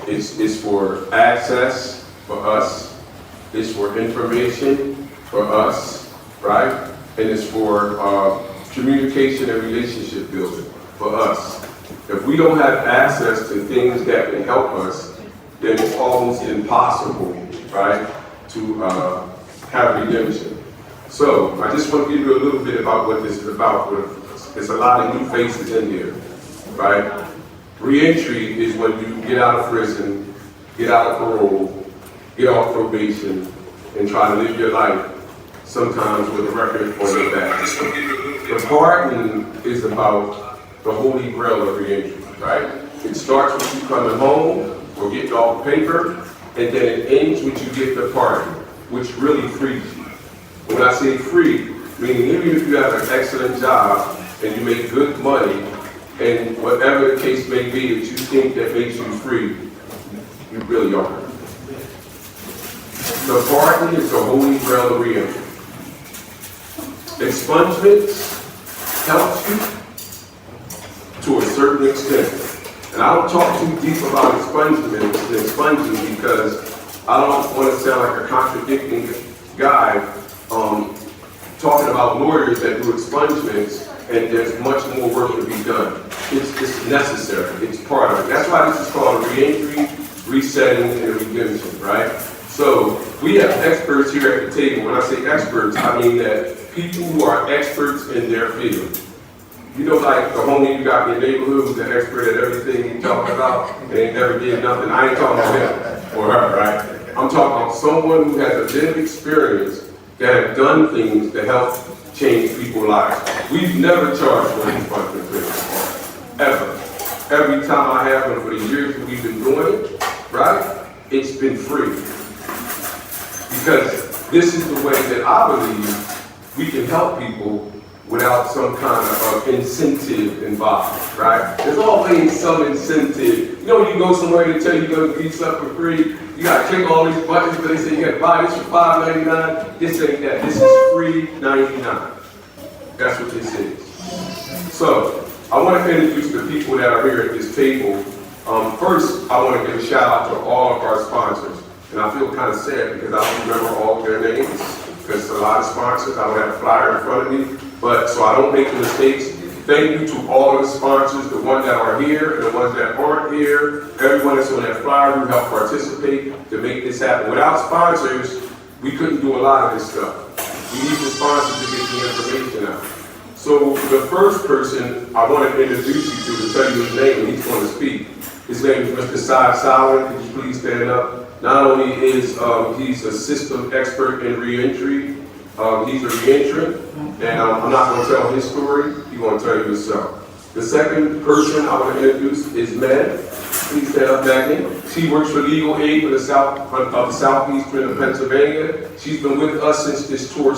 It's for access for us. It's for information for us, right? And it's for communication and relationship building for us. If we don't have access to things that can help us, then it's almost impossible, right, to have redemption. So I just want to give you a little bit about what this is about. There's a lot of new faces in here, right? Reentry is when you get out of prison, get out of parole, get off probation, and try to live your life, sometimes with a record on your back. The pardon is about the holy grail of reentry, right? It starts with you coming home or getting off paper, and then it ends with you get the pardon, which really frees you. When I say free, meaning even if you have an excellent job and you make good money, and whatever the case may be that you think that makes you free, you really aren't. The pardon is the holy grail of reentry. Expungement helps you to a certain extent. And I don't talk too deep about expunging because I don't want to sound like a contradicting guy talking about lawyers that do expungements, and there's much more work to be done. It's necessary. It's part of it. That's why this is called a reentry, resetting, and redemption, right? So we have experts here at the table. When I say experts, I mean that people who are experts in their field. You know, like the homie you got in your neighborhood who's an expert at everything you talking about, and they never did nothing. I ain't talking about him or her, right? I'm talking about someone who has a lived experience that have done things to help change people's lives. We've never charged for expungement prisoners, ever. Every time I have one for the years that we've been doing it, right, it's been free. Because this is the way that I believe we can help people without some kind of incentive involved, right? There's always some incentive. You know, when you go somewhere they tell you you're gonna get something for free, you gotta click all these buttons, but they say you gotta buy this for $5.99. This ain't that. This is free $99. That's what this is. So I want to introduce the people that are here at this table. First, I want to give a shout out to all of our sponsors. And I feel kind of sad because I don't remember all of their names, because a lot of sponsors, I don't have a flyer in front of me, but so I don't make mistakes. Thank you to all of the sponsors, the ones that are here and the ones that aren't here, everyone that's on that flyer who helped participate to make this happen. Without sponsors, we couldn't do a lot of this stuff. We need the sponsors to get the information out. So the first person I want to introduce you to tell you his name, and he's going to speak. His name is Mr. Saad. Could you please stand up? Not only is he's a system expert in reentry, he's a reentrant, and I'm not going to tell his story. He's going to tell you himself. The second person I want to introduce is Med. Please stand up back in. She works for legal aid for the southeastern of Pennsylvania. She's been with us since this tour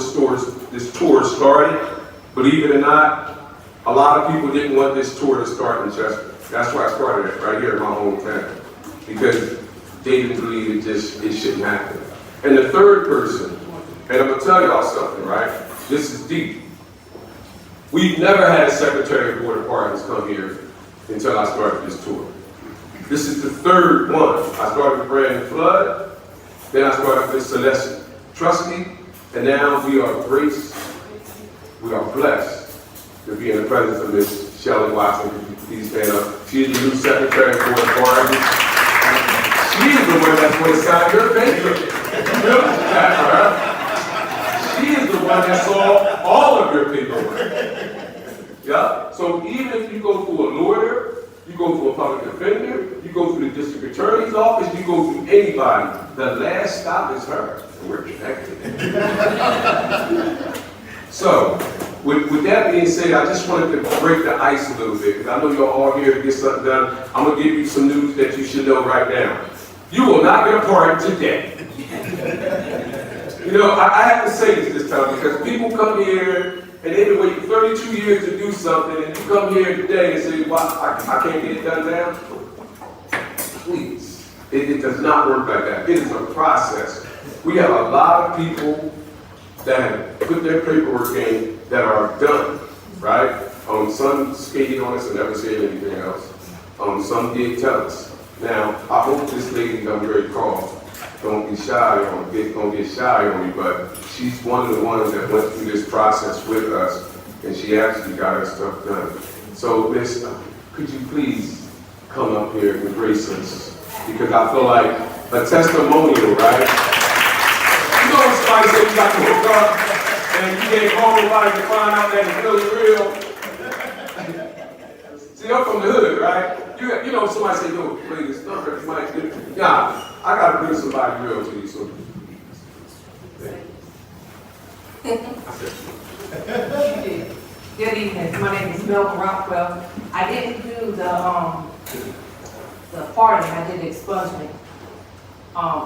started. Believe it or not, a lot of people didn't want this tour to start in Chester. That's why I started it right here in my hometown, because they didn't believe it shouldn't happen. And the third person, and I'm gonna tell y'all something, right? This is deep. We've never had a Secretary of Board of Pardons come here until I started this tour. This is the third one. I started with Brandon Flood, then I started with Celeste. Trust me, and now we are graced, we are blessed to be in the presence of Ms. Shelley Watson. Could you please stand up? She is the new Secretary of Board of Pardons. She is the one that's going to sign your paper. She is the one that saw all of your paperwork. Yeah? So even if you go through a lawyer, you go through a public defender, you go through the district attorney's office, you go through anybody, the last stop is her. And we're connected. So, with that being said, I just wanted to break the ice a little bit, because I know you're all here to get something done. I'm going to give you some news that you should know right now. You will not get a pardon today. You know, I have to say this time, because people come here and they've been waiting 32 years to do something, and you come here today and say, well, I can't get it done now. Please. It does not work like that. It is a process. We have a lot of people that have put their paperwork in that are done, right? Some skated on us and never said anything else. Some did tell us. Now, I hope this lady I'm very calm. Don't get shy on me, don't get shy on me, but she's one of the ones that went through this process with us, and she actually got her stuff done. So, Miss, could you please come up here and grace us? Because I feel like a testimonial, right? You know when somebody said you got to hook up, and you can't call nobody to find out that it's really real? See, I'm from the hood, right? You know, somebody say, yo, play this number, somebody say, yeah, I gotta bring somebody real to you, so. Good evening, my name is Melvin Rockwell. I didn't do the parting, I did the expungement.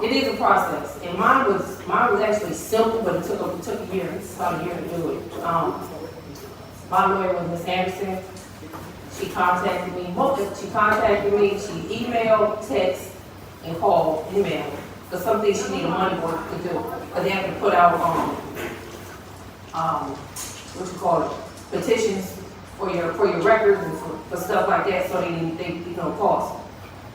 It is a process, and mine was actually simple, but it took a year. It's about a year to do it. My lawyer was Ms. Anderson. She contacted me. She emailed, text, and called, email. For some things she needed money work to do, but they have to put out petitions for your records and for stuff like that, so they cost.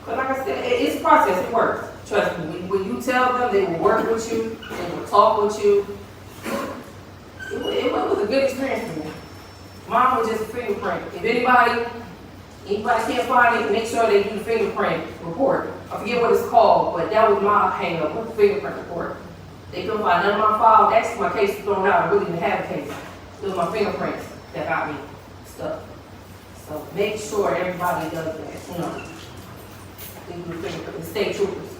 But like I said, it's a process. It works. Trust me. When you tell them, they will work with you. They will talk with you. It was a good experience for me. Mine was just a fingerprint. If anybody can't find it, make sure they do the fingerprint report. I forget what it's called, but that was my hang up with the fingerprint report. They couldn't find none of my files. Actually, my case was thrown out. I really didn't have a case. It was my fingerprints that got me stuck. So make sure everybody does that. You know, they do the fingerprint. The state troopers.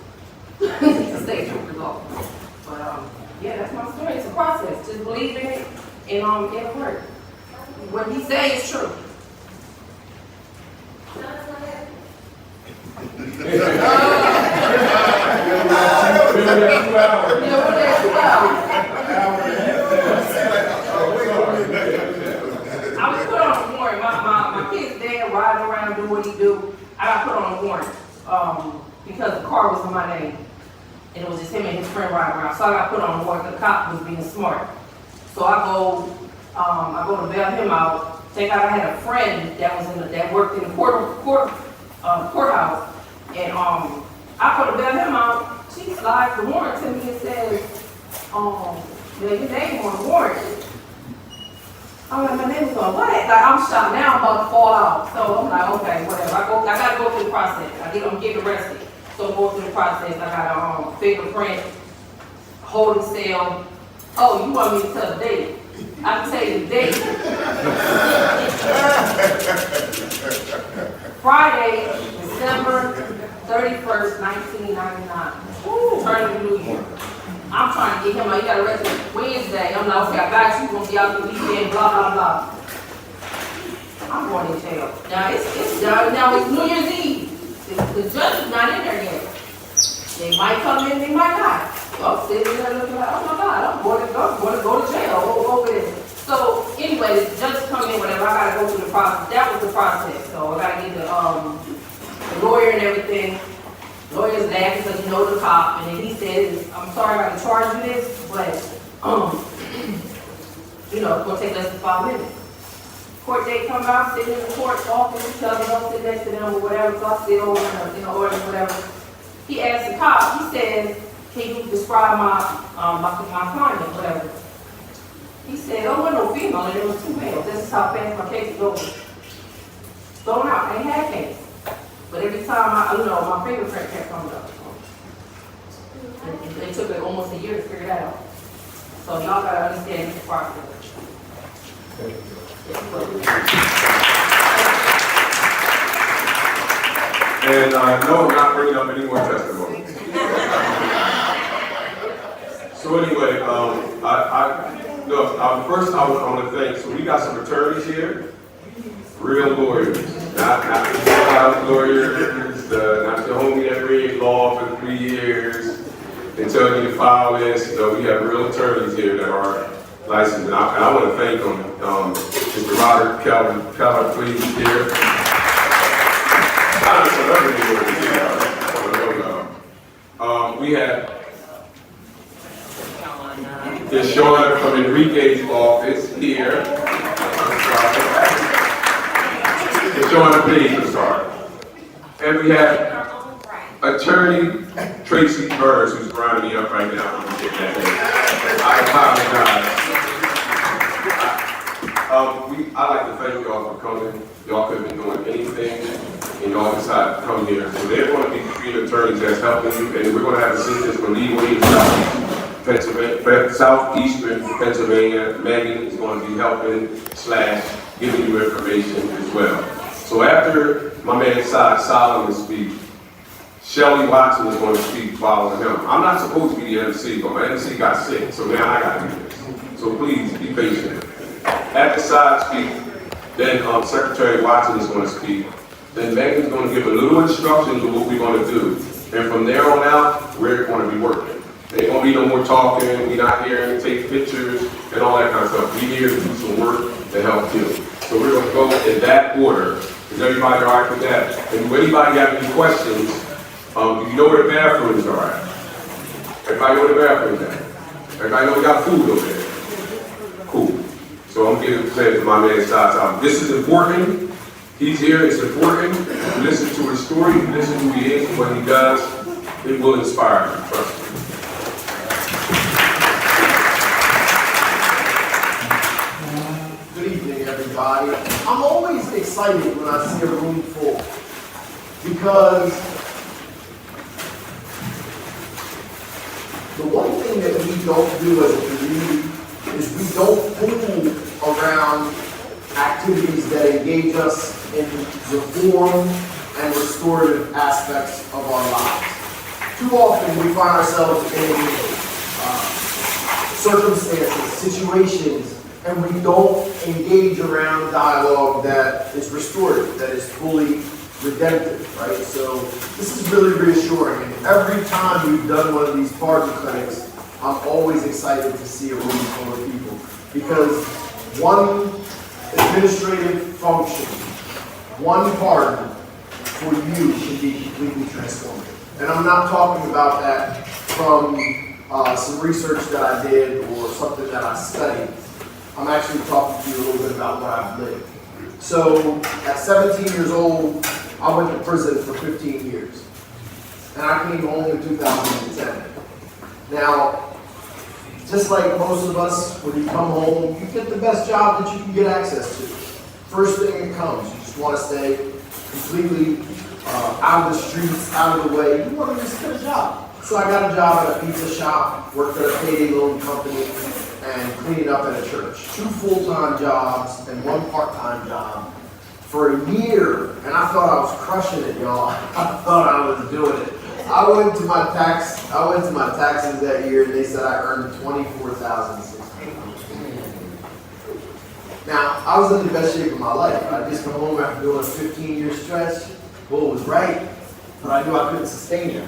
The state troopers also. But yeah, that's my story. It's a process. Just believe in it, and it'll work. What he say is true. I was put on a warrant. My kid's dad riding around doing what he do. I got put on a warrant because the car was in my name, and it was just him and his friend riding around. So I got put on a warrant because the cop was being smart. So I go to bail him out. Thank God I had a friend that worked in the courthouse, and I go to bail him out. She slides the warrant to me and says, your name on the warrant. I'm like, my name is on what? Like, I'm shocked now, I'm about to fall out. So I'm like, okay, whatever. I gotta go through the process. I'm getting arrested. So I'm going through the process. I got a fingerprint, holding cell. Oh, you want me to tell the date? I can tell you the date. Friday, December 31st, 1999. Turn of the new year. I'm trying to get him out. He got arrested Wednesday. I'm like, okay, I got you. You're going to be out the weekend, blah, blah, blah. I'm going to jail. Now, it's done. Now, it's New Year's Eve. The judge is not in there yet. They might come in, they might not. So I'm sitting there looking like, oh my God, I'm going to go to jail over this. So anyway, the judge come in, whatever, I gotta go through the process. That was the process. So I gotta get the lawyer and everything. Lawyer's laughing because you know the cop, and then he says, I'm sorry I gotta charge you this, but it's gonna take less than 5 minutes. Court date comes out, sitting in the court, talking to each other, don't sit next to them or whatever, so I sit over or whatever. He asked the cop, he says, can you describe my client or whatever? He said, oh, there was no female, and there was 2 males. This is how fast my case is over. Thrown out, I ain't had case. But every time my fingerprint kept coming up. It took like almost a year to figure that out. So y'all gotta understand this process. And no, I'm not bringing up any more testimony. So anyway, first I want to thank, so we got some attorneys here, real lawyers, not the courthouse lawyers, not the homie that read law for 3 years and tell you to file this. We have real attorneys here that are licensed, and I want to thank them. Mr. Robert Keller, please, here. We have Deshaun from Enrique's office here. Deshaun, please, I'm sorry. And we have Attorney Tracy Burrs, who's grinding me up right now. I apologize. I'd like to thank y'all for coming. Y'all could have been doing anything, and y'all decided to come here. So they're going to be 3 attorneys that's helping you, and we're going to have assistants from Leeway in Southeastern Pennsylvania. Megan is going to be helping / giving you information as well. So after my man Soliman speaks, Shelley Watson is going to speak following him. I'm not supposed to be the MC, but my MC got sick, so now I got to do this. So please be patient. After Saad speaks, then Secretary Watson is going to speak. Then Megan's going to give a little instructions of what we're going to do. And from there on out, we're going to be working. There ain't going to be no more talking. We're not here to take pictures and all that kind of stuff. We're here to do some work to help you. So we're going to go in that order. Is everybody all right with that? And if anybody got any questions, do you know where the bathrooms are at? Everybody know where the bathrooms at? Everybody know we got food over there? Cool. So I'm giving credit to my man Saad. This is important. He's here, it's important. You listen to his story, you listen to who he is, what he does, it will inspire you, trust me. Good evening, everybody. I'm always excited when I see a room full because the one thing that we don't do as a community is we don't fool around activities that engage us in reform and restorative aspects of our lives. Too often we find ourselves in circumstances, situations, and we don't engage around dialogue that is restorative, that is fully redemptive, right? So this is really reassuring, and every time we've done one of these pardon clinics, I'm always excited to see a room full of people, because one administrative function, one pardon for you can be completely transformative. And I'm not talking about that from some research that I did or something that I studied. I'm actually talking to you a little bit about what I've lived. So at 17 years old, I went to prison for 15 years. And I came home in 2010. Now, just like most of us, when you come home, you get the best job that you can get access to. First thing that comes, you just want to stay completely out of the streets, out of the way. You want to just get a job. So I got a job at a pizza shop, worked at a payday loan company, and cleaning up at a church. 2 full-time jobs and 1 part-time job for a year. And I thought I was crushing it, y'all. I thought I was doing it. I went to my taxes that year, and they said I earned $24,600. Now, I was in the best shape of my life. I just come home after doing a 15-year stretch. Well, it was right, but I knew I couldn't sustain it.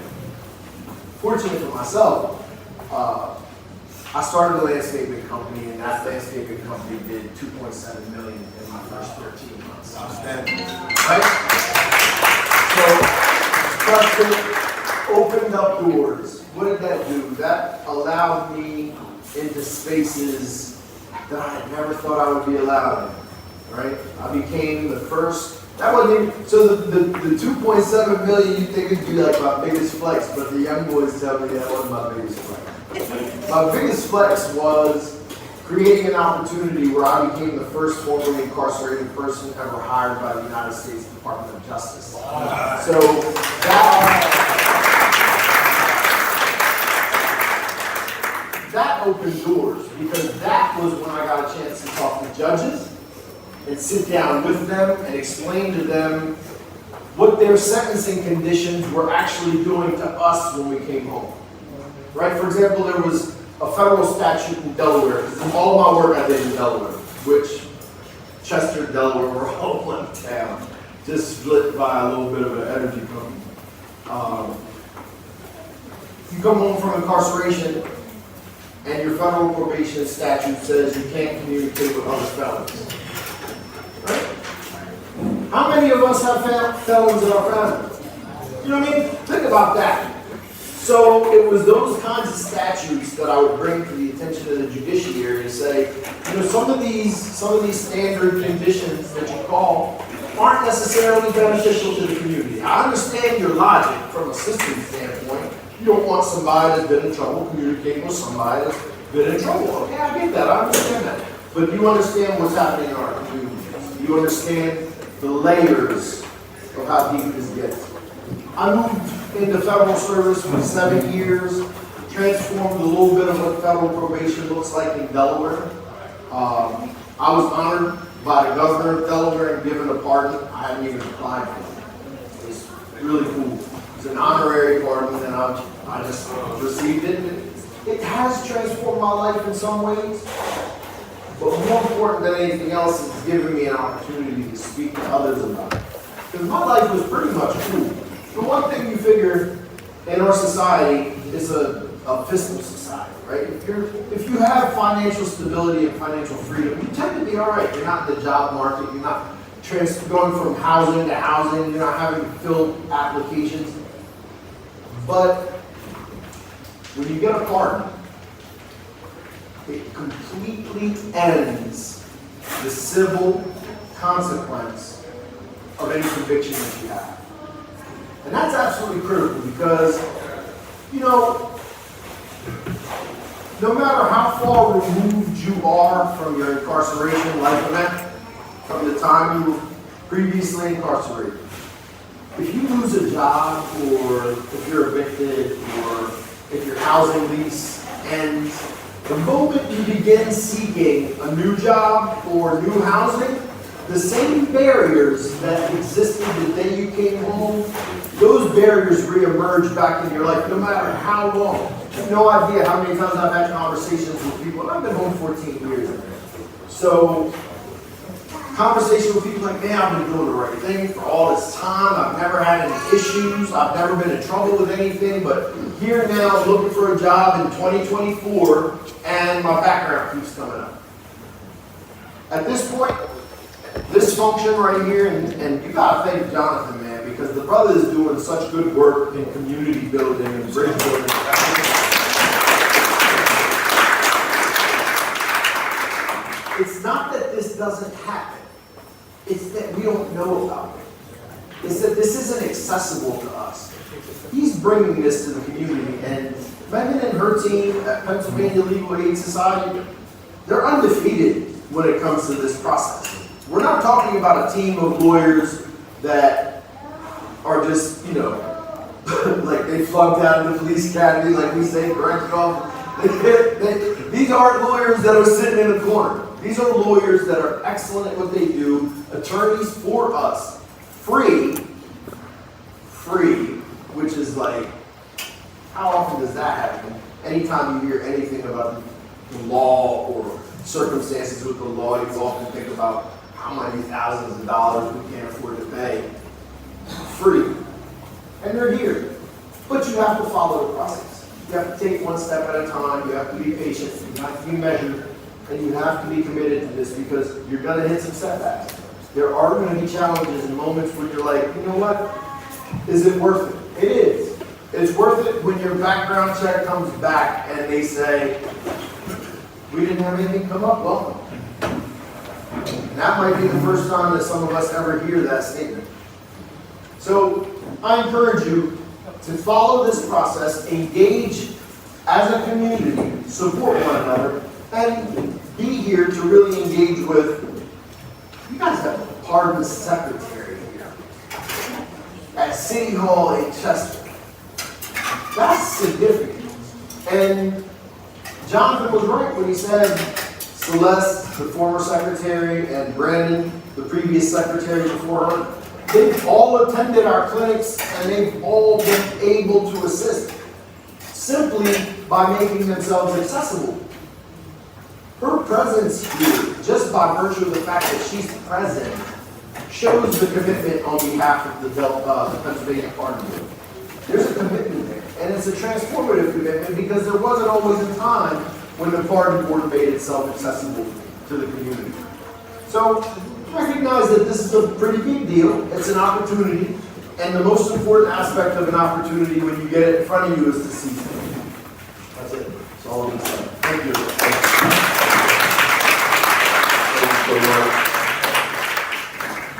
Fortunately for myself, I started a landscaping company, and that landscaping company did $2.7 million in my first 13 months. Outstanding. Right? So, trusted, opened up doors. What did that do? That allowed me into spaces that I had never thought I would be allowed in. Right? I became the first. That wasn't even, so the 2.7 million you think would be like my biggest flex, but the young boys tell me that wasn't my biggest flex. My biggest flex was creating an opportunity where I became the first formerly incarcerated person ever hired by the United States Department of Justice. So that opened doors, because that was when I got a chance to talk to judges and sit down with them and explain to them what their sentencing conditions were actually doing to us when we came home. Right? For example, there was a federal statute in Delaware. All my work I did in Delaware, which Chester, Delaware, we're all one town, just split by a little bit of an energy company. You come home from incarceration, and your federal probation statute says you can't communicate with other felons. Right? How many of us have felons in our family? You know what I mean? Think about that. So it was those kinds of statutes that I would bring to the attention of the judiciary and say, you know, some of these standard conditions that you call aren't necessarily beneficial to the community. I understand your logic from a system standpoint. You don't want somebody that's been in trouble communicating with somebody that's been in trouble. Okay, I get that, I understand that. But you understand what's happening in our communities. You understand the layers of how deep this gets. I moved into federal service for 7 years, transformed a little bit of what federal probation looks like in Delaware. I was honored by the governor of Delaware and given a pardon I hadn't even applied for. It was really cool. It was an honorary pardon, and I just received it. It has transformed my life in some ways, but more important than anything else is giving me an opportunity to speak to others about it. Because my life was pretty much cool. The one thing you figure in our society is a fiscal society, right? If you have financial stability and financial freedom, you tend to be all right. You're not in the job market. You're not going from housing to housing. You're not having to fill applications. But when you get a pardon, it completely ends the civil consequence of any conviction that you have. And that's absolutely critical because, you know, no matter how far removed you are from your incarceration life event, from the time you were previously incarcerated, if you lose a job, or if you're evicted, or if your housing lease ends, the moment you begin seeking a new job or new housing, the same barriers that existed the day you came home, those barriers reemerge back in your life, no matter how long. I have no idea how many times I've had conversations with people, and I've been home 14 years. So, conversation with people like, man, I've been doing the right thing for all this time. I've never had any issues. I've never been in trouble with anything. But here now, looking for a job in 2024, and my background keeps coming up. At this point, this function right here, and you gotta thank Jonathan, man, because the brother is doing such good work in community building and bridge building. It's not that this doesn't happen. It's that we don't know about it. It's that this isn't accessible to us. He's bringing this to the community, and Megan and her team at Pennsylvania Legal Aid Society, they're undefeated when it comes to this process. We're not talking about a team of lawyers that are just, you know, like they flunked out of the police academy, like we say, correct y'all? These aren't lawyers that are sitting in a corner. These are lawyers that are excellent at what they do, attorneys for us, free, which is like, how often does that happen? Anytime you hear anything about the law or circumstances with the law, you often think about how many thousands of dollars we can't afford to pay. Free. And they're here. But you have to follow the process. You have to take one step at a time. You have to be patient. You have to be measured. And you have to be committed to this because you're going to hit some setbacks. There are going to be challenges and moments where you're like, you know what? Is it worth it? It is. It's worth it when your background check comes back and they say, we didn't have anything come up. Welcome. And that might be the first time that some of us ever hear that statement. So I encourage you to follow this process, engage as a community, support one another, and be here to really engage with, you guys have a pardon secretary here at City Hall in Chester. That's significant. And Jonathan was right when he said Celeste, the former secretary, and Brandon, the previous secretary before her, they've all attended our clinics and they've all been able to assist simply by making themselves accessible. Her presence here, just by virtue of the fact that she's present, shows the commitment on behalf of the Pennsylvania Pardon Board. There's a commitment there, and it's a transformative commitment because there wasn't always a time when the Pardon Board made itself accessible to the community. So recognize that this is a pretty big deal. It's an opportunity, and the most important aspect of an opportunity when you get it in front of you is to seize it. That's it. That's all I'm going to say. Thank you. So much.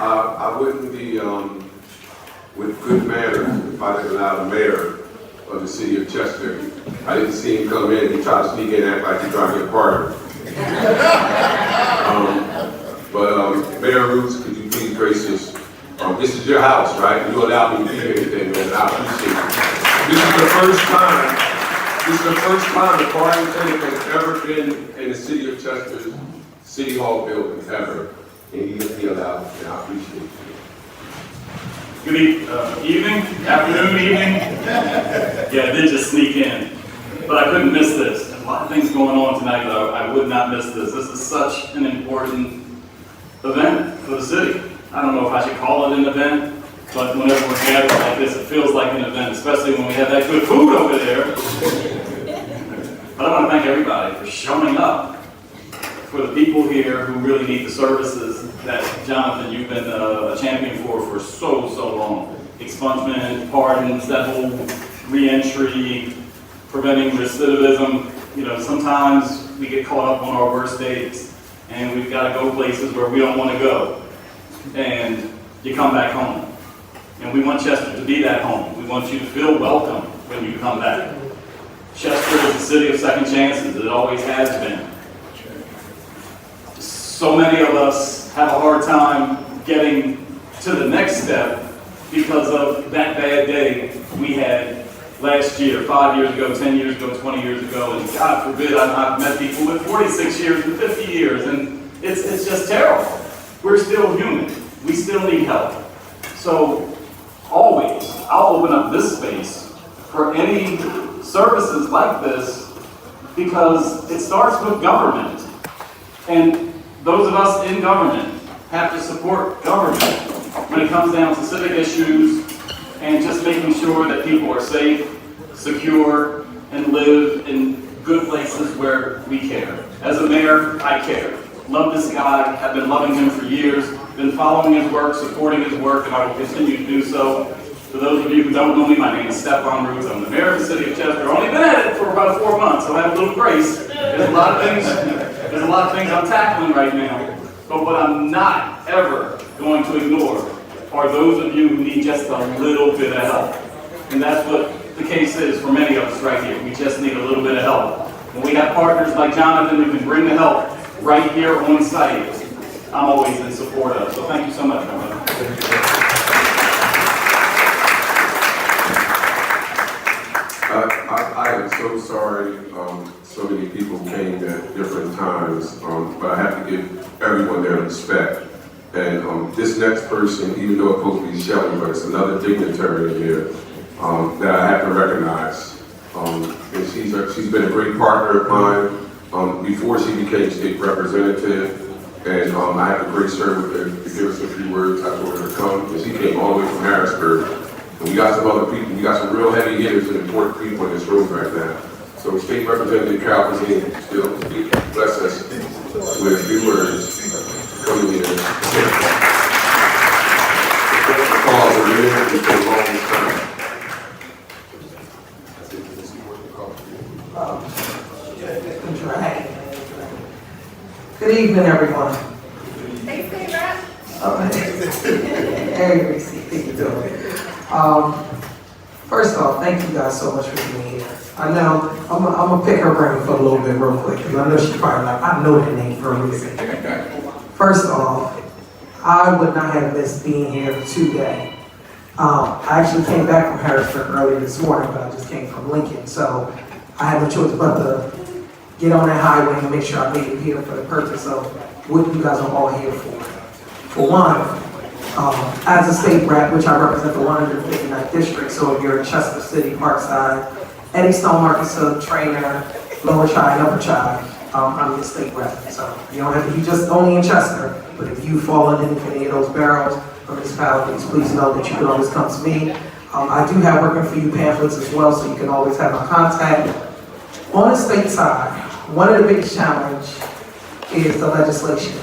I wouldn't be with good manners if I didn't allow the mayor of the city of Chester. I didn't see him come in. He tried to sneak in and act like he tried to get a pardon. Mayor Roots, could you please grace us? This is your house, right? You allowed me to be here today, man, and I appreciate it. This is the first time the pardon clinic has ever been in the city of Chester's City Hall building, ever. And he allowed it, and I appreciate it. Good evening, afternoon, evening. Yeah, I did just sneak in, but I couldn't miss this. There's a lot of things going on tonight, but I would not miss this. This is such an important event for the city. I don't know if I should call it an event, but whenever we're gathered like this, it feels like an event, especially when we have that good food over there. But I want to thank everybody for showing up, for the people here who really need the services that, Jonathan, you've been a champion for so long. Expungement, pardons, that whole re-entry, preventing recidivism. You know, sometimes we get caught up on our worst days and we've got to go places where we don't want to go. And you come back home. And we want Chester to be that home. We want you to feel welcome when you come back. Chester is the city of second chances. It always has been. So many of us have a hard time getting to the next step because of that bad day we had last year, 5 years ago, 10 years ago, 20 years ago, and God forbid I've met people with 46 years and 50 years, and it's just terrible. We're still human. We still need help. So always, I'll open up this space for any services like this because it starts with government. And those of us in government have to support government when it comes down to civic issues and just making sure that people are safe, secure, and live in good places where we care. As a mayor, I care. Love this guy, have been loving him for years, been following his work, supporting his work, and I will continue to do so. For those of you who don't know me, my name is Stefan Roots. I'm the mayor of the city of Chester. I've only been at it for about 4 months, so I have a little grace. There's a lot of things I'm tackling right now. But what I'm not ever going to ignore are those of you who need just a little bit of help. And that's what the case is for many of us right here. We just need a little bit of help. When we have partners like Jonathan who can bring the help right here on site, I'm always in support of. So thank you so much, Jonathan. I am so sorry so many people came at different times, but I have to give everyone their respect. And this next person, even though it's supposed to be Shelley, but it's another dignitary in here that I have to recognize. And she's been a great partner of mine before she became state representative. And I had to grace her with to give us a few words. I told her to come, and she came all the way from Harrisburg. And we got some other people, we got some real heavy hitters and important people in this room right now. So State Representative Cal Cuisine still bless us with a few words coming in. The cause of unity for the longest time. Good evening, everyone. Hey, Steve, right? Hey, Reese, how you doing? First off, thank you guys so much for being here. I know I'm gonna pick her brain for a little bit real quick because I know she's probably like, I know that name for a reason. First off, I would not have missed being here today. I actually came back from Harrisburg early this morning, but I just came from Lincoln, so I had no choice but to get on that highway and make sure I made it here for the purpose of what you guys are all here for. For one, as a state rep, which I represent the 159th district, so if you're in Chester City, Parkside, Eddystone, Marcus Hook, Trainer, Lower Chi, and Upper Chi, I'm your state rep. So you don't have to be just only in Chester, but if you fall in any of those barrels or municipalities, please know that you can always come to me. I do have working for you pamphlets as well, so you can always have my contact. On the state side, one of the biggest challenges is the legislation.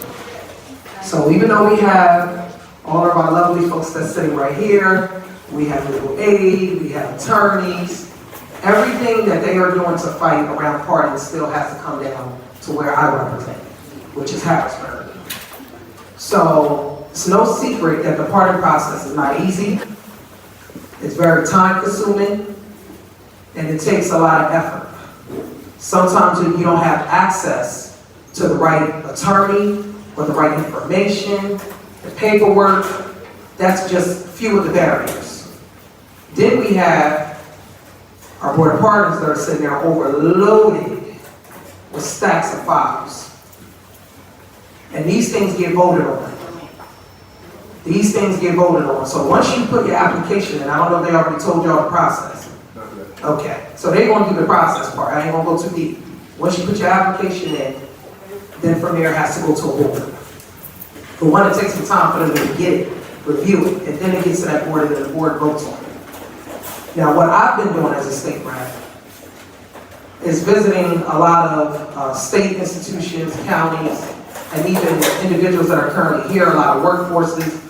So even though we have all of our lovely folks that's sitting right here, we have legal aid, we have attorneys, everything that they are doing to fight around pardons still has to come down to where I represent, which is Harrisburg. So It's no secret that the pardon process is not easy. It's very time consuming, and it takes a lot of effort. Sometimes if you don't have access to the right attorney or the right information, the paperwork, that's just a few of the barriers. Then we have our board of pardons that are sitting there overloaded with stacks of files. And these things get voted on. These things get voted on. So once you put your application in, I don't know if they already told y'all the process. Okay, so they're gonna do the process part. I ain't gonna go too deep. Once you put your application in, then from there it has to go to a board. But one, it takes some time for them to get it, review it, and then it gets to that board and then the board votes on it. Now, what I've been doing as a state rep is visiting a lot of state institutions, counties, and even individuals that are currently here, a lot of workforces,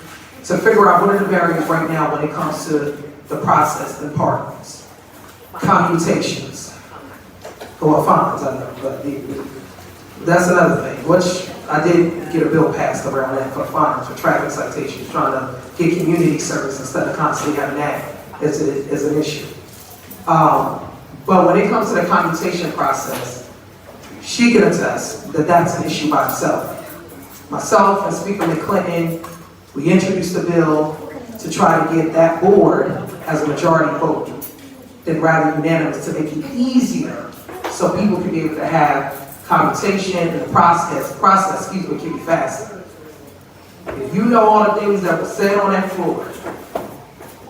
to figure out what are the barriers right now when it comes to the process and pardons. Commutations. Well, fines, I know, but that's another thing, which I did get a bill passed around that for fines, for traffic citations, trying to get community service instead of constantly having that as an issue. But when it comes to the commutation process, she can attest that that's an issue by itself. Myself and Speaker McClinton, we introduced a bill to try to get that board as a majority vote, then rather unanimous, to make it easier so people can be able to have commutation and the process can be faster. If you know all the things that were said on that floor,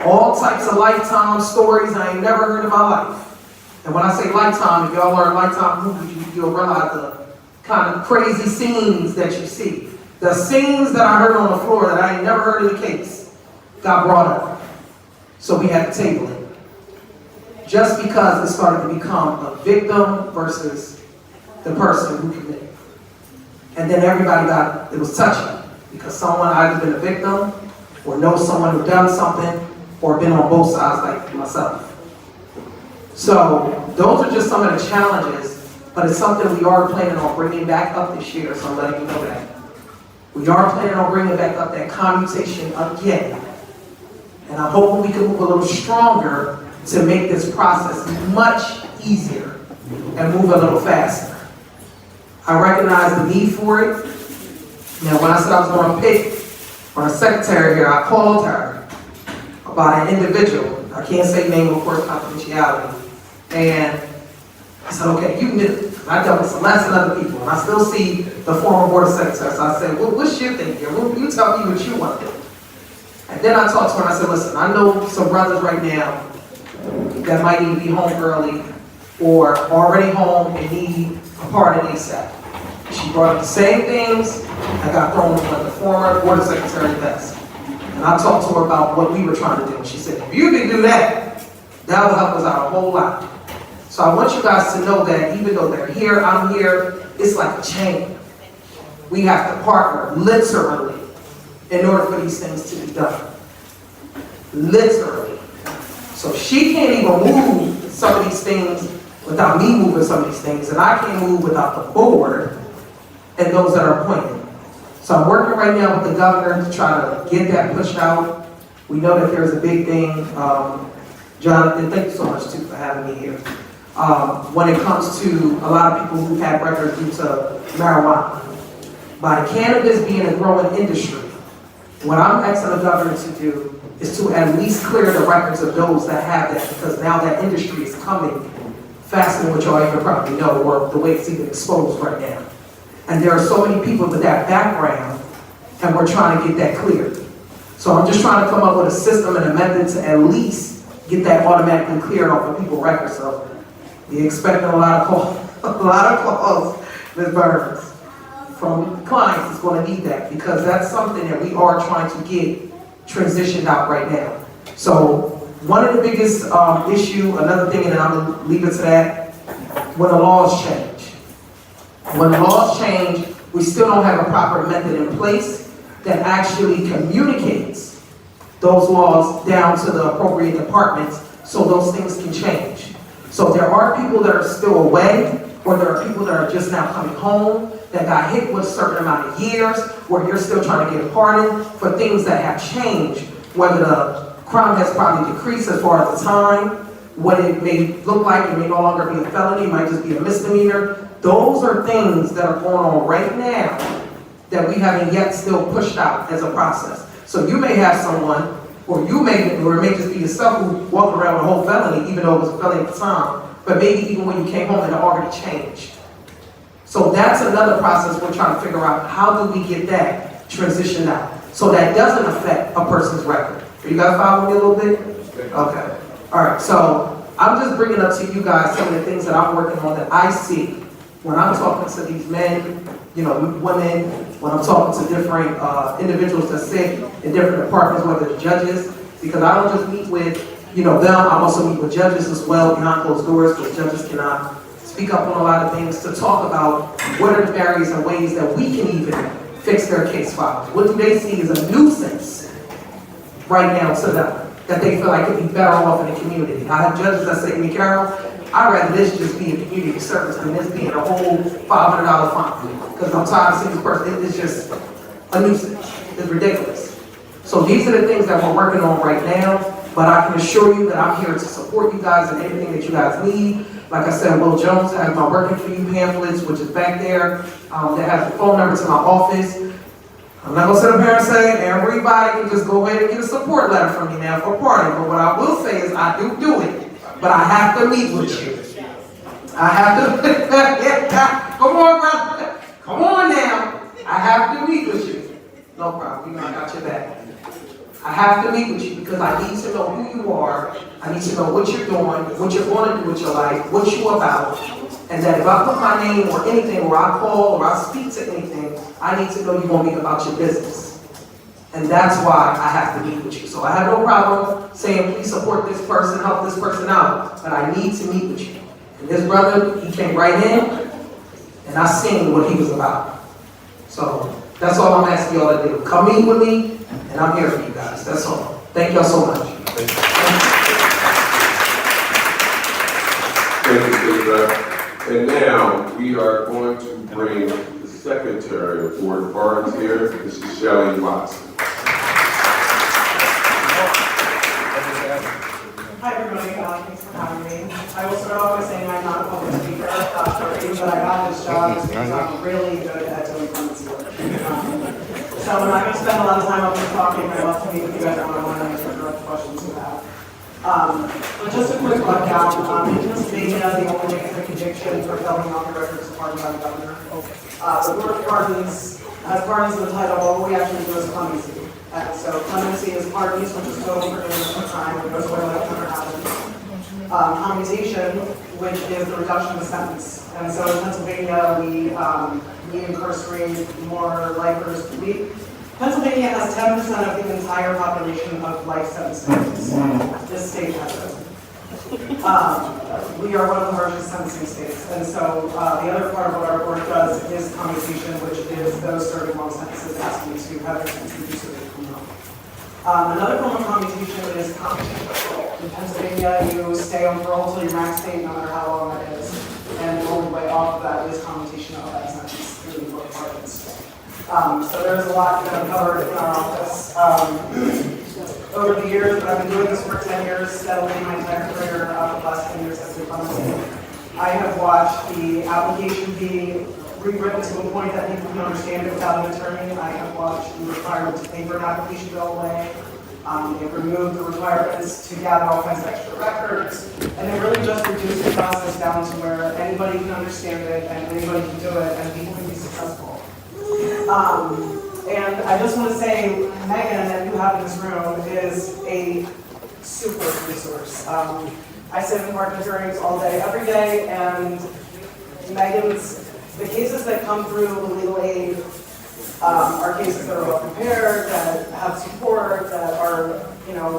all types of lifetime stories I ain't never heard in my life. And when I say lifetime, if y'all learn lifetime movies, you'll realize the kind of crazy scenes that you see. The scenes that I heard on the floor that I ain't never heard in the case got brought up. So we had to table it. Just because it started to become a victim versus the person who committed. And then everybody it was touchy, because someone either been a victim or knows someone who done something or been on both sides like myself. So those are just some of the challenges, but it's something we are planning on bringing back up this year, so I'm letting you know that. We are planning on bringing back up that commutation again. And I'm hoping we can move a little stronger to make this process much easier and move a little faster. I recognize the need for it. Now, when I said I was going to pick on a secretary here, I called her about an individual. I can't say name, of course, confidentiality. And I said, okay, you knew. I dealt with Celeste and other people, and I still see the former board of secretary. So I said, well, what's your thing here? Well, you tell me what you want to do. And then I talked to her and I said, listen, I know some brothers right now that might need to be home early or already home and need a pardon ASAP. She brought up the same things that got thrown on the former board of secretary desk. And I talked to her about what we were trying to do. And she said, if you can do that, that will help us out a whole lot. So I want you guys to know that even though they're here, I'm here, it's like a chain. We have to partner, literally, in order for these things to be done. Literally. So she can't even move some of these things without me moving some of these things, and I can't move without the board and those that are appointed. So I'm working right now with the governor to try to get that pushed out. We know that there's a big thing. Jonathan, thank you so much too for having me here. When it comes to a lot of people who've had records due to marijuana. By cannabis being a growing industry, what I'm asking the governor to do is to at least clear the records of those that have that, because now that industry is coming faster than what y'all even probably know, or the way it's even exposed right now. And there are so many people with that background, and we're trying to get that cleared. So I'm just trying to come up with a system and a method to at least get that automatically cleared off of people's records. So be expecting a lot of calls, Ms. Burns, from clients that's going to need that, because that's something that we are trying to get transitioned out right now. So one of the biggest issue, another thing, and then I'm going to leave it to that, when the laws change. When the laws change, we still don't have a proper method in place that actually communicates those laws down to the appropriate departments so those things can change. So there are people that are still away or there are people that are just now coming home that got hit with a certain amount of years, where you're still trying to get pardoned for things that have changed, whether the crime has probably decreased as far as the time, what it may look like, it may no longer be a felony, it might just be a misdemeanor. Those are things that are going on right now that we haven't yet still pushed out as a process. So you may have someone, or it may just be yourself who walked around with a whole felony, even though it was a felony at the time, but maybe even when you came home it had already changed. So that's another process we're trying to figure out. How do we get that transitioned out so that doesn't affect a person's record? Are you guys following me a little bit? Okay. All right. So I'm just bringing up to you guys some of the things that I'm working on that I see when I'm talking to these men, women, when I'm talking to different individuals that sit in different departments, whether it's judges, because I don't just meet with, them, I also meet with judges as well behind closed doors, because judges cannot speak up on a lot of things, to talk about what are the barriers and ways that we can even fix their case files. What do they see as a nuisance right now to them that they feel like could be better off in the community? I have judges that say to me, Carol, I'd rather this just be a community service than this being a whole $500 fine, because I'm tired of seeing this person. It's just a nuisance. It's ridiculous. So these are the things that we're working on right now, but I can assure you that I'm here to support you guys in anything that you guys need. Like I said, Will Jones has my Working For You pamphlets, which is back there, that has the phone number to my office. I'm not gonna sit up here and say everybody can just go ahead and get a support letter from me now for a party, but what I will say is I do it, but I have to meet with you. I have to, yeah, come on, brother, come on now. I have to meet with you. No problem, I got your back. I have to meet with you because I need to know who you are. I need to know what you're doing, what you're going to do with your life, what you're about. And that if I put my name or anything, or I call, or I speak to anything, I need to know you're going to be about your business. And that's why I have to meet with you. So I have no problem saying, please support this person, help this person out. But I need to meet with you. And this brother, he came right in, and I seen what he was about. So that's all I'm asking y'all to do. Come meet with me. And I'm here for you guys. That's all. Thank y'all so much. Thank you, Bishop. And now we are going to bring the Secretary of Board of Pardons here, Mrs. Shelley Watson. Hi everybody, thanks for having me. I will start off by saying I'm not a public speaker, but I got this job because I'm really good at doing clemency work. So I'm not going to spend a lot of time up here talking. I'd love to meet with you guys one-on-one and answer direct questions you have. But just a quick rundown. In Pennsylvania, the only conviction for felony off the record is pardoned by the governor. The Board of Pardons has pardons in the title. All we actually do is clemency. So clemency is pardons, which is total forgiveness of crime, which goes away like never happened. Commutation, which is the reduction of the sentence. And so in Pennsylvania, we incarcerate more lifers. Pennsylvania has 10% of the entire population of life sentences. This state has it. We are one of the largest sentencing states, and so the other part of what our board does is commutation, which is those serving long sentences asking to have their sentence reduced so they can come home. Another form of commutation is commutation parole. In Pennsylvania, you stay on parole until your max date, no matter how long it is, and the only way off of that is commutation of that sentence through the court pardons. So there's a lot that I've covered in our office. Over the years, but I've been doing this for 10 years, steadily my entire career, the last 10 years has been clemency. I have watched the application be rewritten to a point that people can understand it without an attorney. I have watched the requirement to pay for an application go away. They've removed the requirements to gather all kinds of extra records, and they really just reduced the process down to where anybody can understand it and anybody can do it and people can be successful. And I just want to say, Megan, that you have in this room, is a super resource. I sit in partner hearings all day, every day, and the cases that come through the legal aid are cases that are well prepared, that have support, that are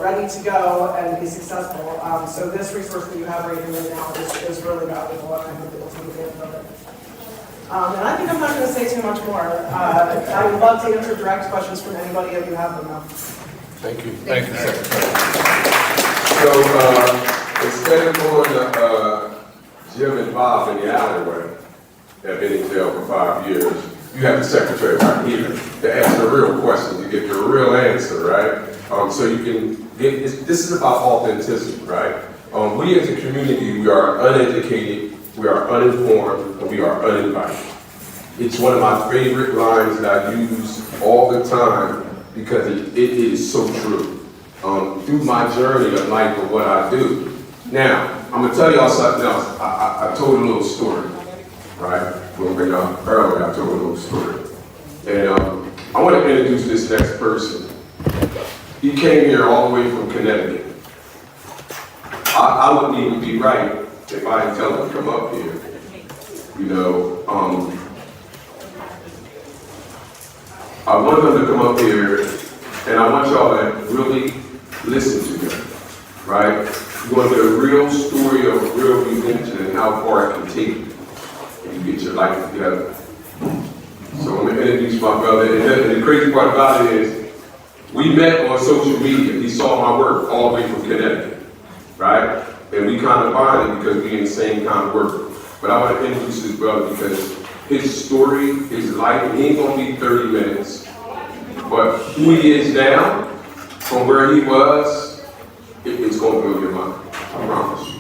ready to go and be successful. So this resource that you have right here right now is really valuable, and I hope that you'll take advantage of it. And I think I'm not going to say too much more. I would love to answer direct questions from anybody if you have them now. Thank you. Thank you, Secretary. So instead of going to Jim and Bob in the alleyway, have been in jail for 5 years, you have the secretary right here to ask the real question, to get the real answer, right? So you can get, this is about authenticity, right? We as a community, we are uneducated, we are uninformed, and we are uninvited. It's one of my favorite lines that I use all the time because it is so true. Through my journey of life of what I do. Now, I'm gonna tell y'all something else. I told a little story, right? Earlier, I told a little story. And I want to introduce this next person. He came here all the way from Connecticut. I wouldn't even be right if I didn't tell him to come up here. You know, I want him to come up here, and I want y'all to really listen to him, right? You're going to get a real story of real redemption and how far it can take you if you get your life together. So I'm going to introduce my brother, and the crazy part about it is, we met on social media. He saw my work all the way from Connecticut, right? And we kind of bonded because we in the same kind of work. But I want to introduce his brother because his story, his life, he ain't going to be 30 minutes. But who he is now, from where he was, it's going to blow your mind. I promise you.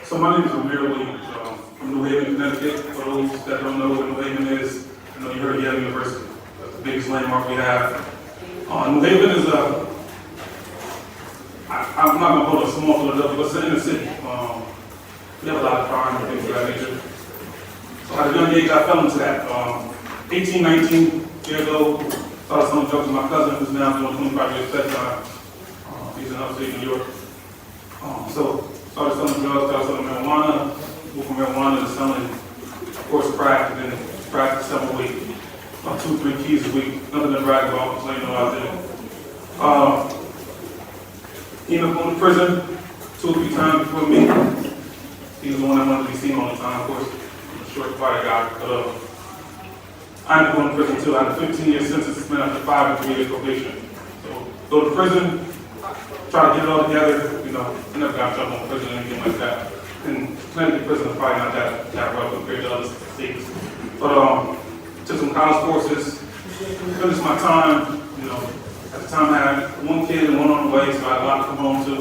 So my name is Abdur-Rahim, from New Haven, Connecticut. For those that don't know what New Haven is, I know you heard Yale University. That's the biggest landmark we have. New Haven is I'm not going to call it a small Philadelphia, but it's an inner city. We have a lot of crime and things of that nature. So at a young age, I fell into that. 18, 19 years old, started selling drugs with my cousin, who's now doing 25 years fed time. He's in upstate New York. So started selling drugs, started selling marijuana, moved from marijuana to selling, of course, crack, and then crack several weeks. About 2-3 keys a week. Nothing to brag about, so you know I did. He ended up going to prison 2 or 3 times before me. He was the one that wanted to be seen all the time, of course. I'm a short, quiet guy, but I ended up going to prison too. I had a 15-year sentence spent after 5 and 3 years probation. So go to prison, try to get it all together. You know, I never got in trouble in prison or anything like that. And Connecticut prison is probably not that rough compared to other states. But took some college courses, finished my time. You know, at the time I had 1 kid and 1 on the way, so I had a lot to come home to.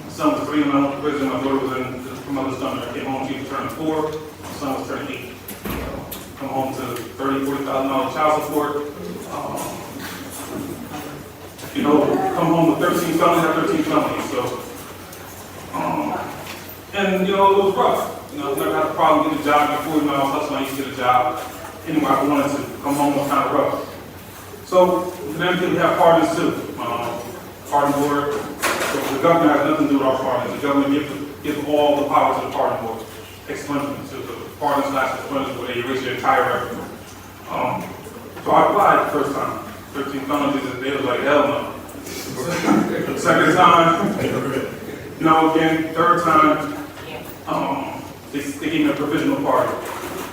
My son was 3 when I went to prison. My daughter was in her mother's stomach. I came home, she was turning 4. My son was turning 8. Come home to $30,000, $40,000 child support. You know, come home with 13 felonies, I have 13 felonies. So, and you know, it was rough. You know, I never had a problem getting a job before. You know, I was hustling, I used to get a job anywhere I wanted to. Come home was kind of rough. So, then we have pardons too. Pardon board. So the government has nothing to do with our pardons. The government gives all the power to the pardon board. Expungement, so the pardon / expungement where they erase your entire record. So I applied the first time. 13 felonies, and they was like, hell no. Second time, you know, again, third time, they gave me a provisional pardon.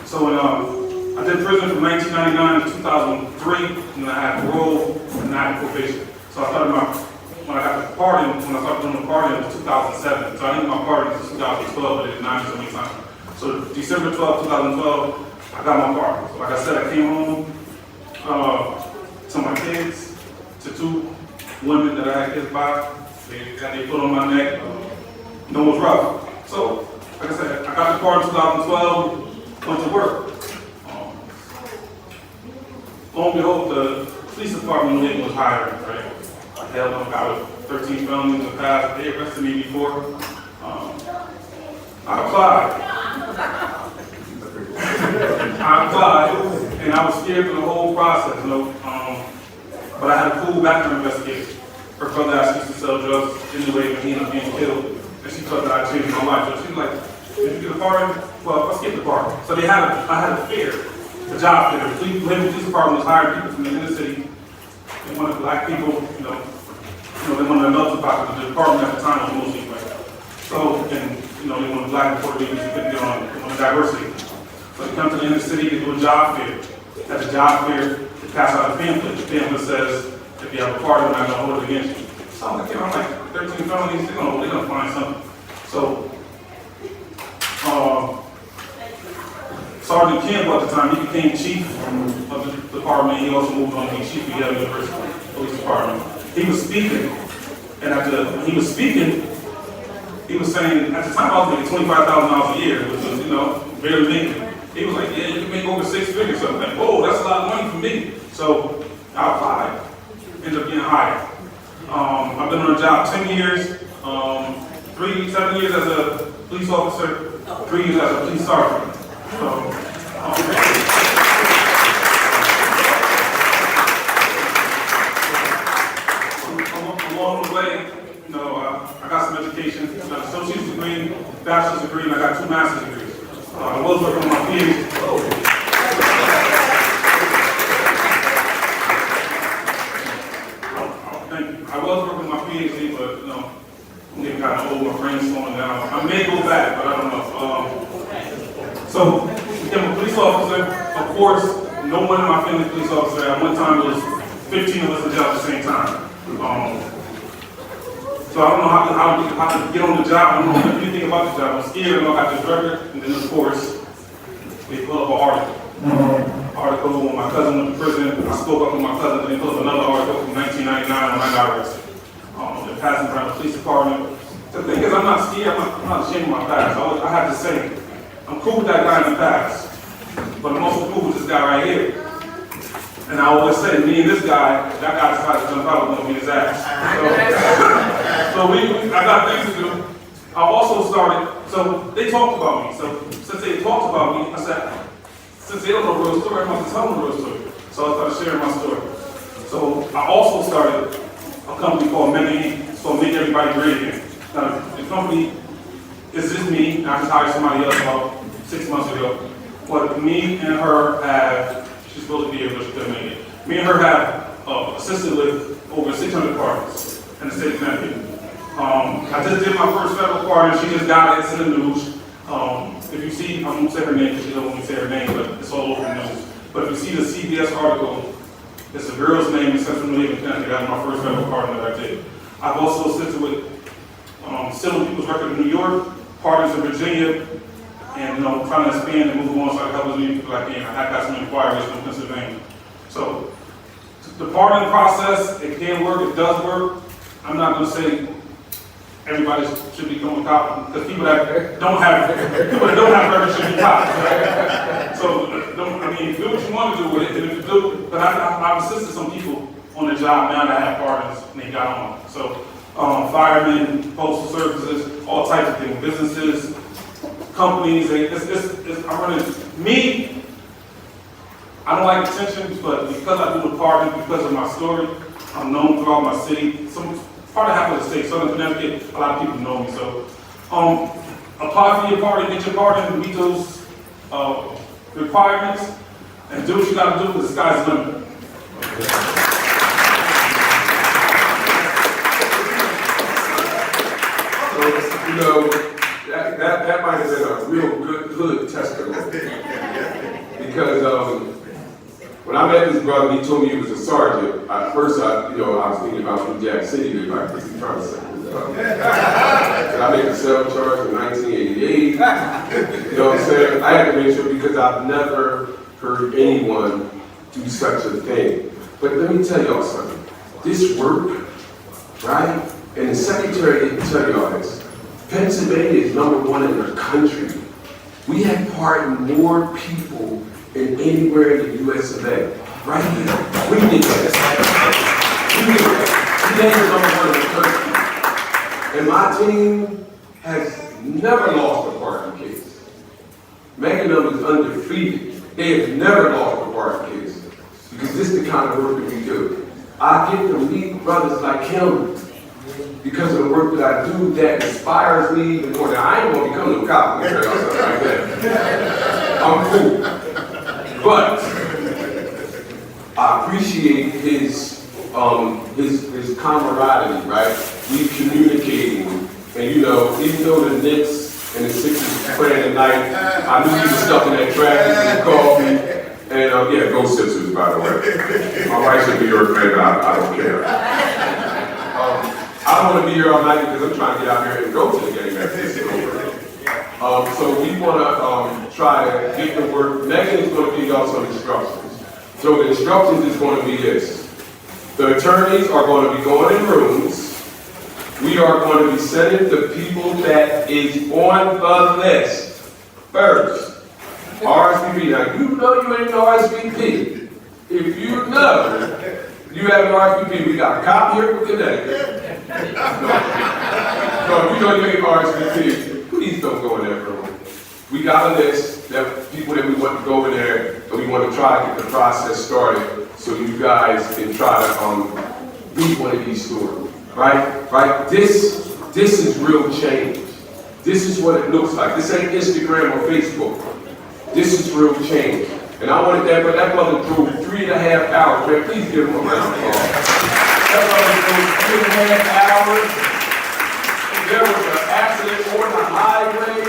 So when I did prison from 1999 to 2003, and I had parole and I had probation. So I started when I got the pardon, when I started doing the pardon, it was 2007. So I didn't get my pardon until 2012, but it was 9 so many times. So December 12, 2012, I got my pardon. So like I said, I came home to my kids, to 2 women that I had kids by. They got their foot on my neck. You know, it was rough. So, like I said, I got the pardon in 2012, went to work. Lo and behold, the police department in New Haven was hiring, right? I held them out 13 felonies in the past. They arrested me before. I applied. And I was scared through the whole process, you know. But I had a cool background investigator. Her brother actually used to sell drugs in New Haven, he ended up being killed. And she thought that I changed my life. So she was like, did you get a pardon? Well, let's get the pardon. So I had a fear, a job fear. The New Haven Police Department was hiring people from the inner city. They wanted black people, you know, they wanted a melting pot. The department at the time was mostly white. So, and, you know, they wanted black and Puerto Ricans to get on diversity. So they come to the inner city, they do a job fair. At the job fair, the pass out a pamphlet. The pamphlet says, if you have a pardon, we're not gonna hold it against you. So I'm like, you know, I'm like 13 felonies, they're gonna find something. So, Sergeant Campbell at the time, he became chief of the department. He also moved on to be chief of Yale University Police Department. He was speaking, and when he was speaking, he was saying, at the time I was making $25,000 a year, which was, you know, barely making. He was like, yeah, you can make over 6 figures. So I'm like, whoa, that's a lot of money for me. So I applied, ended up getting hired. I've been on the job 10 years, 7 years as a police officer, 3 years as a police sergeant. So, along the way, you know, I got some education, I got an associate's degree, bachelor's degree, and I got 2 master's degrees. I was working on my PhD. Thank you. I was working on my PhD, but you know, I'm getting kind of old, my brain's slowing down. I may go back, but I don't know. So, became a police officer. Of course, no one in my family is a police officer. At one time, there was 15 of us in jail at the same time. So I don't know how to get on the job. I don't know anything about the job. I'm scared. I know I got this record, and then of course, they pull up an article when my cousin went to prison. I spoke up with my cousin, and they pulled up another article from 1999 when I got arrested. They're passing around the police department. The thing is, I'm not scared. I'm not ashamed of my past. I have to say, I'm cool with that guy in the past, but I'm also cool with this guy right here. And I always say, me and this guy, that guy decided to jump out, we're gonna beat his ass. So I got things to do. I also started, so they talked about me. So since they talked about me, I said, since they don't know the real story, I'm going to tell them the real story. So I started sharing my story. So I also started a company called It's called Make Everybody Great Again. Now, the company is just me. I just hired somebody else about 6 months ago. But me and her have, she's supposed to be here, but she couldn't make it. Me and her have assisted with over 600 pardons in the state of Connecticut. I just did my first federal pardon. She just got it. It's in the news. If you see, I won't say her name because she don't want me to say her name, but it's all over the news. But if you see the CBS article, it's a girl's name in Central New Haven, Connecticut. That was my first federal pardon that I did. I've also assisted with stealing people's record in New York, pardons in Virginia, and you know, trying to expand and move on so I can help as many people I can. I got some inquiries from Pennsylvania. So the pardoning process, it can work, it does work. I'm not going to say everybody should become a cop because people that don't have records should be cops. Right? So do what you want to do with it. And if you do, but I've assisted some people on the job now that have pardons and they got on. So firemen, postal services, all types of things, businesses, companies. I'm running me. I don't like attention, but because I do the pardon, because of my story, I'm known throughout my city. Part of half of the state, Southern Connecticut, a lot of people know me. So, apply for your pardon, get your pardon, meet those requirements, and do what you got to do because the sky's the limit. So, you know, that might have been a real good testimony because when I met this brother, he told me he was a sergeant. At first, I was thinking about New Jack City, like, what's he trying to say? I made a cell charge in 1988. You know what I'm saying? I had to make sure because I've never heard anyone do such a thing. But let me tell y'all something. This work, right? And the secretary didn't tell y'all this. Pennsylvania is #1 in the country. We have pardoned more people than anywhere in the US of A. Right here. We did that. We did that. We named #1 in the country. And my team has never lost a pardon case. Magnum is undefeated. They have never lost a pardon case. Because this is the kind of work that we do. I get to meet brothers like him because of the work that I do that inspires me even more. Now, I ain't gonna become no cop or something like that. I'm cool. But I appreciate his camaraderie, right? We communicating, and even though the Knicks and the Sixers were playing tonight, I knew he was stuck in that traffic and he called me, And yeah, go Sixers, by the way. My wife's a New York fan, I don't care. I don't want to be here all night because I'm trying to get out here and go to the game after this is over. So we want to try to get the work. Megan is going to give y'all some instructions. So the instructions is going to be this. The attorneys are going to be going in rooms. We are going to be sending the people that is on the list first. RSVP. Now, you know you ain't an RSVP. If you know you have an RSVP, we got a cop here for Connecticut. No, if you know you ain't RSVP, please don't go in that room. We got a list that people that we want to go in there, and we want to try to get the process started so you guys can try to be one of these stores. Right? This is real change. This is what it looks like. This ain't Instagram or Facebook. This is real change. And I wanted that, but that brother drove 3.5 hours. Man, please give him a round of applause. That brother drove 3.5 hours. There was an accident on the highway.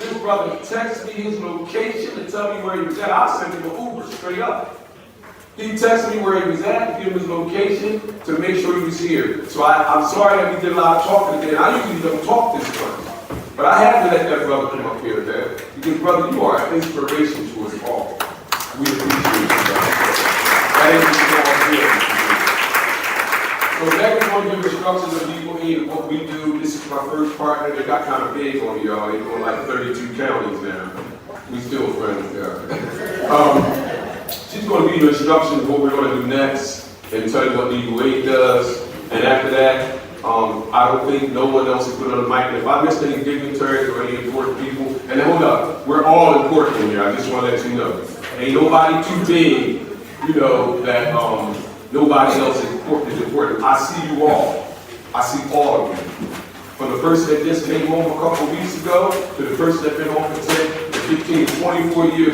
This brother texted me his location to tell me where he was at. I sent him an Uber straight up. He texted me where he was at, give him his location to make sure he was here. So I'm sorry that we did a lot of talking today. And I usually don't talk this much. But I had to let that brother come up here today. Because brother, you are an inspiration to us all. We appreciate you, brother. That is what we're So Megan's going to give instructions of legal aid and what we do. This is my first partner. They got kind of big on y'all. They're doing like 32 counties now. We still friends there. She's going to give you instructions of what we're going to do next and tell you what legal aid does. And after that, I don't think no one else is put on the mic. And if I missed any dignitaries or any important people, and hold up, we're all important in here. I just want to let you know. Ain't nobody too big, you know, that nobody else is important. I see you all. I see all of you. From the person that just came home a couple of weeks ago to the person that's been home for 10, 15, 24 years.